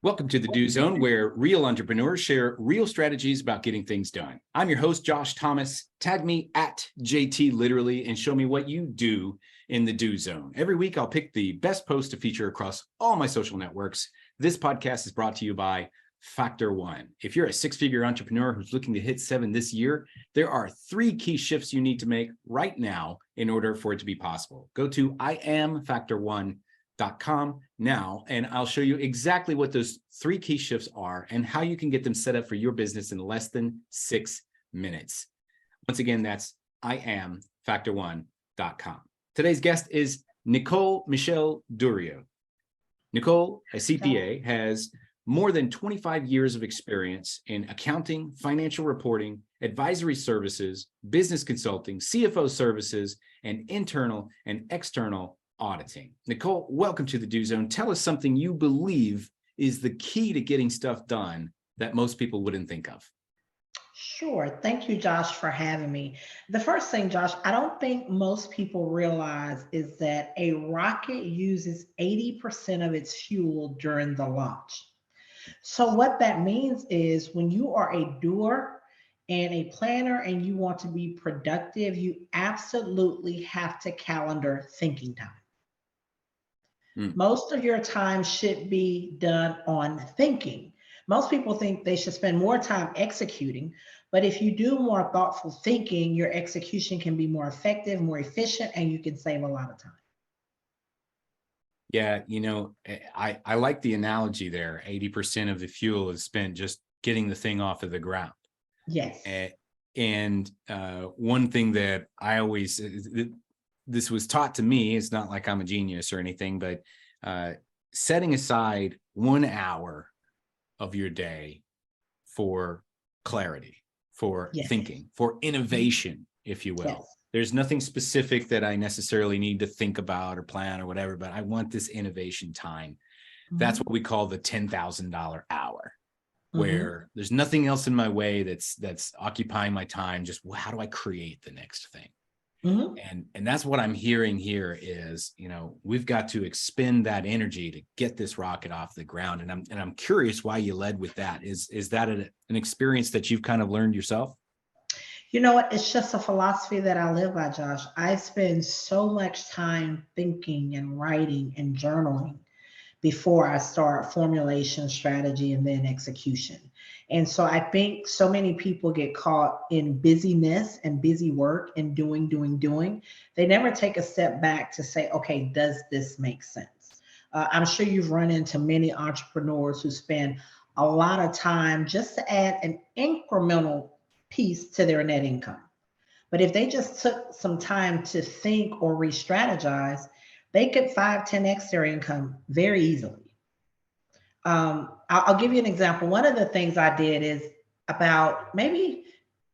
Welcome to the Do Zone, where real entrepreneurs share real strategies about getting things done. I'm your host, Josh Thomas. Tag me at JT Literally and show me what you do in the Do Zone. Every week, I'll pick the best post to feature across all my social networks. This podcast is brought to you by Factor One. If you're a six-figure entrepreneur who's looking to hit 7 this year, there are 3 key shifts you need to make right now in order for it to be possible. Go to iamfactor1.com now, and I'll show you exactly what those 3 key shifts are and how you can get them set up for your business in less than 6 minutes. Once again, that's iamfactor1.com. Today's guest is Nicole Michelle Durio. Nicole, a CPA, has more than 25 years of experience in accounting, financial reporting, advisory services, business consulting, CFO services, and internal and external auditing. Nicole, welcome to the Do Zone. Tell us something you believe is the key to getting stuff done that most people wouldn't think of. Sure. Thank you, Josh, for having me. The first thing, Josh, I don't think most people realize is that a rocket uses 80% of its fuel during the launch. So what that means is when you are a doer and a planner and you want to be productive, you absolutely have to calendar thinking time. Most of your time should be done on thinking. Most people think they should spend more time executing, but if you do more thoughtful thinking, your execution can be more effective, more efficient, and you can save a lot of time. Yeah, I like the analogy there. 80% of the fuel is spent just getting the thing off of the ground. Yes. And one thing that I always, this was taught to me, it's not like I'm a genius or anything, but setting aside 1 hour of your day for clarity, for thinking, for innovation, if you will. Yes. There's nothing specific that I necessarily need to think about or plan or whatever, but I want this innovation time. That's what we call the $10,000 hour, where there's nothing else in my way that's occupying my time. Just how do I create the next thing? And that's what I'm hearing here is, we've got to expend that energy to get this rocket off the ground. And I'm curious why you led with that. Is that an experience that you've kind of learned yourself? You know what? It's just a philosophy that I live by, Josh. I spend so much time thinking and writing and journaling before I start formulation, strategy, and then execution. And so I think so many people get caught in busyness and busy work and doing. They never take a step back to say, okay, does this make sense? I'm sure you've run into many entrepreneurs who spend a lot of time just to add an incremental piece to their net income. But if they just took some time to think or re-strategize, they could 5-10x their income very easily. I'll give you an example. One of the things I did is about maybe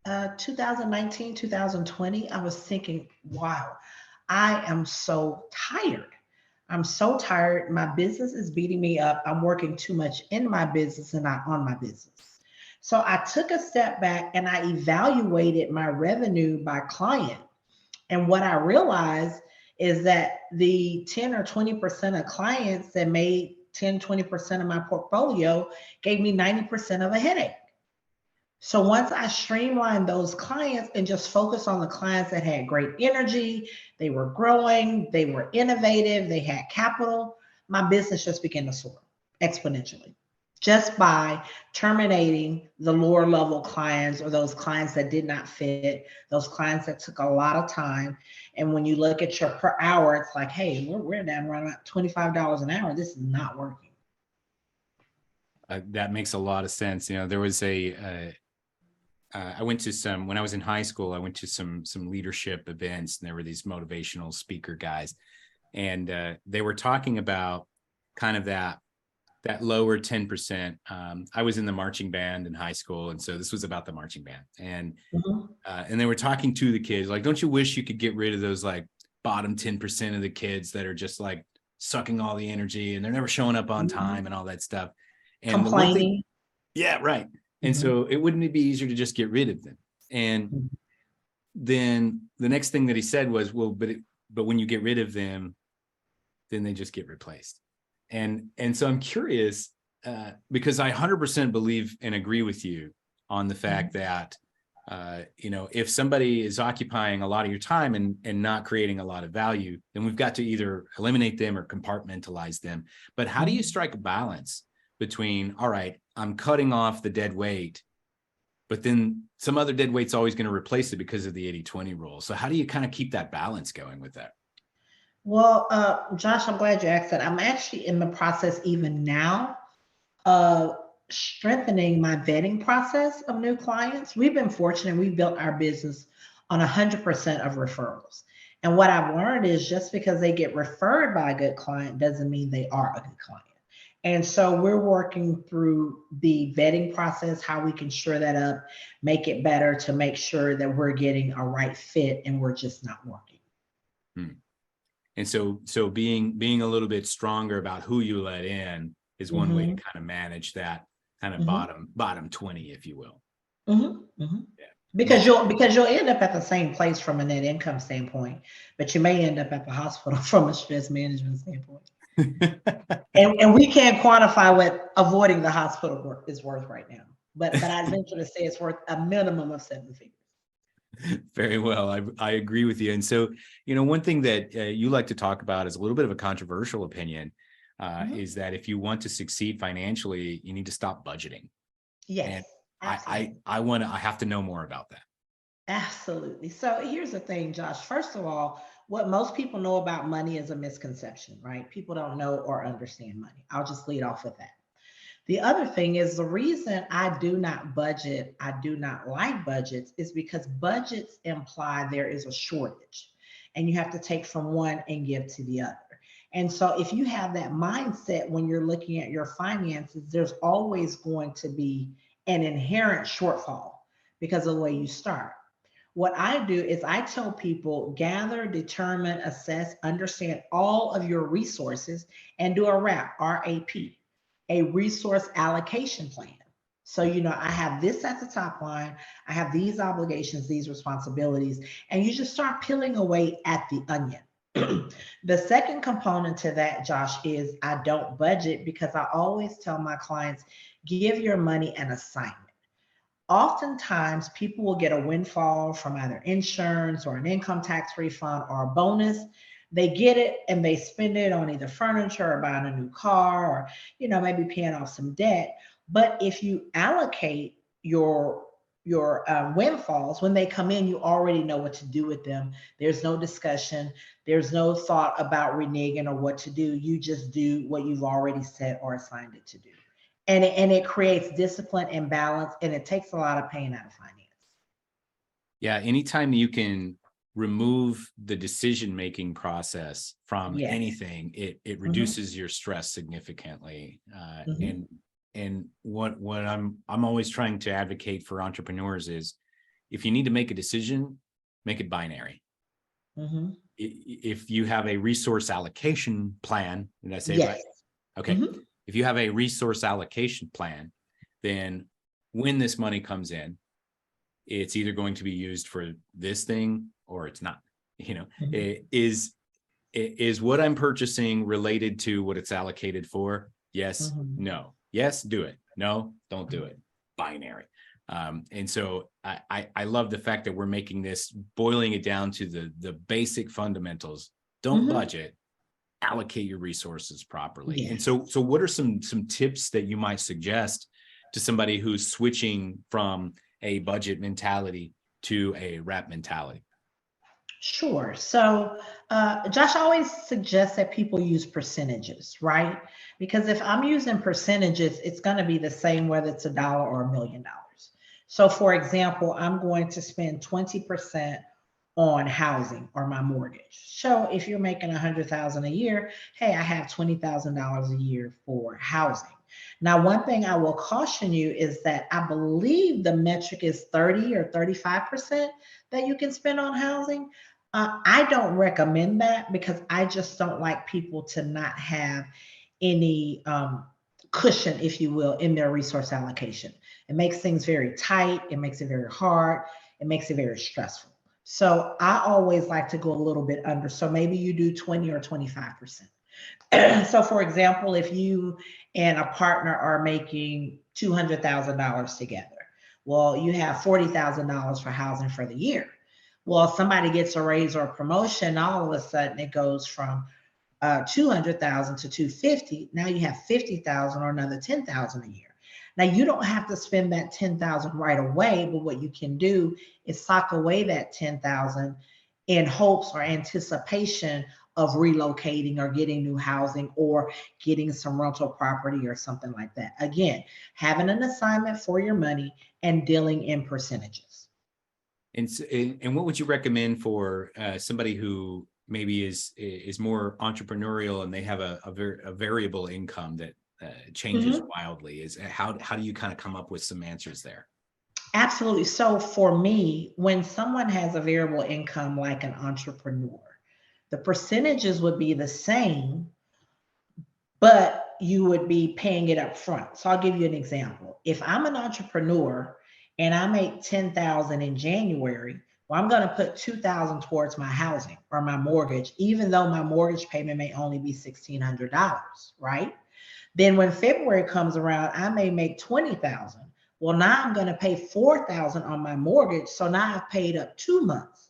2019, 2020, I was thinking, wow, I am so tired. I'm so tired. My business is beating me up. I'm working too much in my business and not on my business. So I took a step back and I evaluated my revenue by client. And what I realized is that the 10 or 20% of clients that made 10, 20% of my portfolio gave me 90% of a headache. So once I streamlined those clients and just focused on the clients that had great energy, they were growing, they were innovative, they had capital, my business just began to soar exponentially. Just by terminating the lower level clients or those clients that did not fit, those clients that took a lot of time. And when you look at your per hour, it's like, hey, we're down around about $25 an hour. This is not working. That makes a lot of sense. There was I went to when I was in high school, I went to some leadership events, and there were these motivational speaker guys, and they were talking about kind of that lower 10%. I was in the marching band in high school. And so this was about the marching band. And they were talking to the kids, like, don't you wish you could get rid of those like bottom 10% of the kids that are just like sucking all the energy and they're never showing up on time and all that stuff. And complaining. Yeah, right. And so it wouldn't it be easier to just get rid of them? And then the next thing that he said was, well, but when you get rid of them, then they just get replaced. And so I'm curious, because I 100% believe and agree with you on the fact Mhm. that, if somebody is occupying a lot of your time and not creating a lot of value, then we've got to either eliminate them or compartmentalize them. But how do you Mhm. strike a balance between, all right, I'm cutting off the dead weight, but then some other dead weight's always going to replace it because of the 80-20 rule. So how do you kind of keep that balance going with that? Well, Josh, I'm glad you asked that. I'm actually in the process even now of strengthening my vetting process of new clients. We've been fortunate. We built our business on 100% of referrals. And what I've learned is just because they get referred by a good client doesn't mean they are a good client. And so we're working through the vetting process, how we can shore that up, make it better to make sure that we're getting a right fit and we're just not working. Hmm. And so being a little bit stronger about who you let in is one way to Hmm. kind of manage that kind of Hmm. bottom 20, if you will. Hmm. Hmm. Yeah. Because Man. you'll end up at the same place from a net income standpoint, but you may end up at the hospital from a stress management standpoint. And we can't quantify what avoiding the hospital is worth right now. But I'd venture to say it's worth a minimum of 7 figures. Very well. I agree with you. And so, one thing that you like to talk about is a little bit of a controversial opinion, Mhm. is that if you want to succeed financially, you need to stop budgeting. Yes, And absolutely. I have to know more about that. Absolutely. So here's the thing, Josh. First of all, what most people know about money is a misconception, right? People don't know or understand money. I'll just lead off with that. The other thing is the reason I do not budget, I do not like budgets, is because budgets imply there is a shortage and you have to take from one and give to the other. And so if you have that mindset when you're looking at your finances, there's always going to be an inherent shortfall because of the way you start. What I do is I tell people gather, determine, assess, understand all of your resources and do a RAP, a resource allocation plan. So, I have this at the top line, I have these obligations, these responsibilities, and you just start peeling away at the onion. The second component to that, Josh, is I don't budget because I always tell my clients give your money an assignment. Oftentimes, people will get a windfall from either insurance or an income tax refund or a bonus. They get it and they spend it on either furniture or buying a new car or, maybe paying off some debt. But if you allocate your windfalls when they come in, you already know what to do with them. There's no discussion. There's no thought about reneging or what to do. You just do what you've already said or assigned it to do, and it creates discipline and balance, and it takes a lot of pain out of finance. Yeah. Anytime you can remove the decision-making process from Yes. anything, it Hmm. reduces your stress significantly. Hmm. And what I'm always trying to advocate for entrepreneurs is if you need to make a decision, make it binary. Hmm. If you have a resource allocation plan, did I say it Yes. right? Okay. Hmm. If you have a resource allocation plan, then when this money comes in, it's either going to be used for this thing or it's not. Hmm. Is what I'm purchasing related to what it's allocated for? Yes, Hmm. no. Yes, do it. No, don't do it. Binary. And so I love the fact that we're making this, boiling it down to the basic fundamentals. Don't Hmm. budget, allocate your resources properly. And Yes. so what are some tips that you might suggest to somebody who's switching from a budget mentality to a rap mentality? Sure. So, Josh, I always suggest that people use percentages, right? Because if I'm using percentages, it's going to be the same whether it's $1 or $1 million. So, for example, I'm going to spend 20% on housing or my mortgage. So, if you're making 100,000 a year, hey, I have $20,000 a year for housing. Now, one thing I will caution you is that I believe the metric is 30 or 35% that you can spend on housing. I don't recommend that because I just don't like people to not have any cushion, if you will, in their resource allocation. It makes things very tight, it makes it very hard, it makes it very stressful. So I always like to go a little bit under. So maybe you do 20 or 25%. So, for example, if you and a partner are making $200,000 together, well, you have $40,000 for housing for the year. Well, if somebody gets a raise or a promotion, all of a sudden it goes from 200,000 to 250. Now you have 50,000 or another 10,000 a year. Now you don't have to spend that 10,000 right away, but what you can do is sock away that 10,000 in hopes or anticipation of relocating or getting new housing or getting some rental property or something like that. Again, having an assignment for your money and dealing in percentages. And what would you recommend for somebody who maybe is more entrepreneurial and they have a variable income that changes Mhm. wildly? Is how do you kind of come up with some answers there? Absolutely. So for me, when someone has a variable income like an entrepreneur, the percentages would be the same, but you would be paying it up front. So I'll give you an example. If I'm an entrepreneur and I make 10,000 in January, well, I'm going to put 2,000 towards my housing or my mortgage, even though my mortgage payment may only be $1,600, right? Then when February comes around, I may make 20,000. Well, now I'm going to pay 4,000 on my mortgage. So now I've paid up 2 months.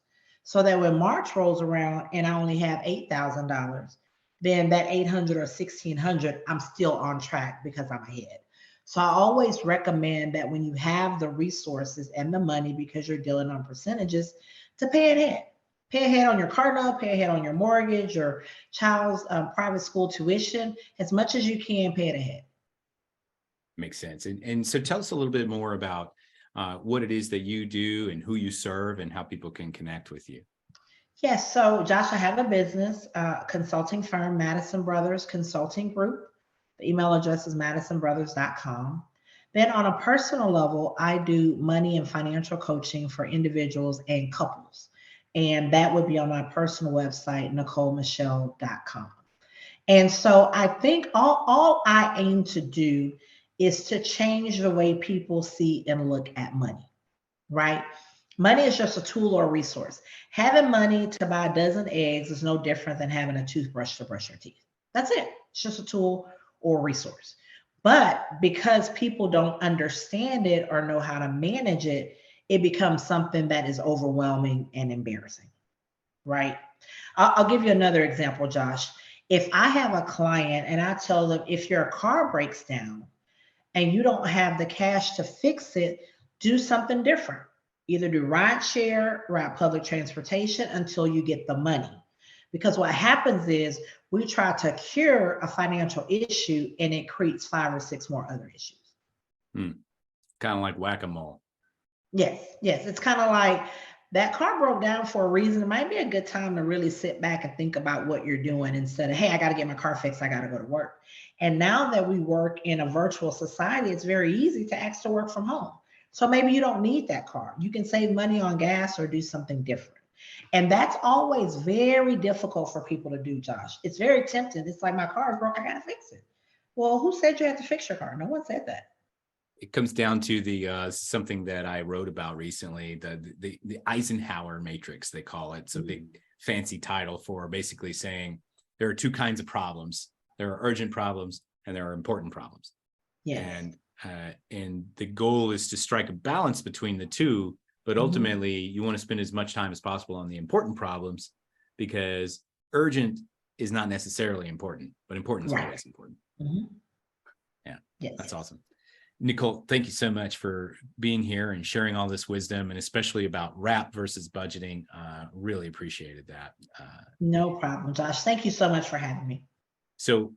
So that when March rolls around and I only have $8,000, then that 800 or 1,600, I'm still on track because I'm ahead. So I always recommend that when you have the resources and the money, because you're dealing on percentages, to pay it ahead. Pay ahead on your car note, pay ahead on your mortgage or child's private school tuition. As much as you can, pay it ahead. Makes sense. And so tell us a little bit more about what it is that you do and who you serve and how people can connect with you. Yes, so Josh, I have a business consulting firm, Madison Brothers Consulting Group. The email address is madisonbrothers.com. Then, on a personal level, I do money and financial coaching for individuals and couples. And that would be on my personal website, NicoleMichelle.com. And so I think all I aim to do is to change the way people see and look at money, right? Money is just a tool or a resource. Having money to buy a dozen eggs is no different than having a toothbrush to brush your teeth. That's it. It's just a tool or a resource. But because people don't understand it or know how to manage it, it becomes something that is overwhelming and embarrassing, right? I'll give you another example, Josh. If I have a client and I tell them, if your car breaks down and you don't have the cash to fix it, do something different. Either do ride share, ride public transportation until you get the money. Because what happens is we try to cure a financial issue and it creates 5 or 6 more other issues. Kind of like whack-a-mole. Yes, yes. It's kind of like that car broke down for a reason. It might be a good time to really sit back and think about what you're doing instead of, hey, I got to get my car fixed. I got to go to work. And now that we work in a virtual society, it's very easy to ask to work from home. So maybe you don't need that car. You can save money on gas or do something different. And that's always very difficult for people to do, Josh. It's very tempting. It's like my car is broke. I got to fix it. Well, who said you had to fix your car? No one said that. It comes down to the something that I wrote about recently, the Eisenhower matrix, they call it. It's a big fancy title for basically saying there are two kinds of problems. There are urgent problems and there are important problems. Yes. And the goal is to strike a balance between the two, but ultimately you want to spend as much time as possible on the important problems because urgent is not necessarily important, but important is Right. always important. Mhm. Yeah, Yes. that's awesome. Nicole, thank you so much for being here and sharing all this wisdom, and especially about wrap versus budgeting. Really appreciated that. No problem, Josh. Thank you so much for having me. So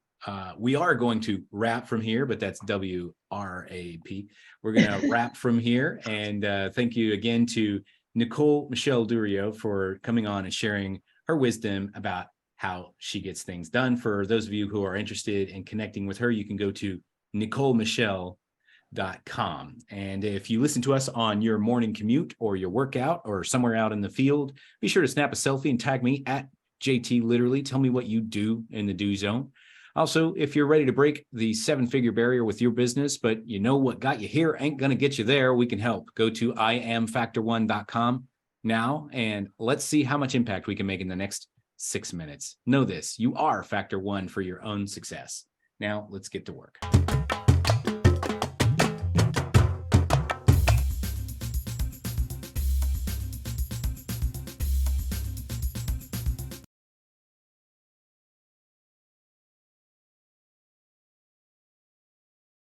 we are going to wrap from here, but that's WRAP. We're going to wrap from here. And thank you again to Nicole Michelle Durio for coming on and sharing her wisdom about how she gets things done. For those of you who are interested in connecting with her, you can go to NicoleMichelle.com. And if you listen to us on your morning commute or your workout or somewhere out in the field, be sure to snap a selfie and tag me at JT Literally. Tell me what you do in the do zone. Also, if you're ready to break the 7-figure barrier with your business, but you know what got you here ain't going to get you there, we can help. Go to IamFactor1.com now and let's see how much impact we can make in the next 6 minutes. Know this, you are factor one for your own success. Now let's get to work.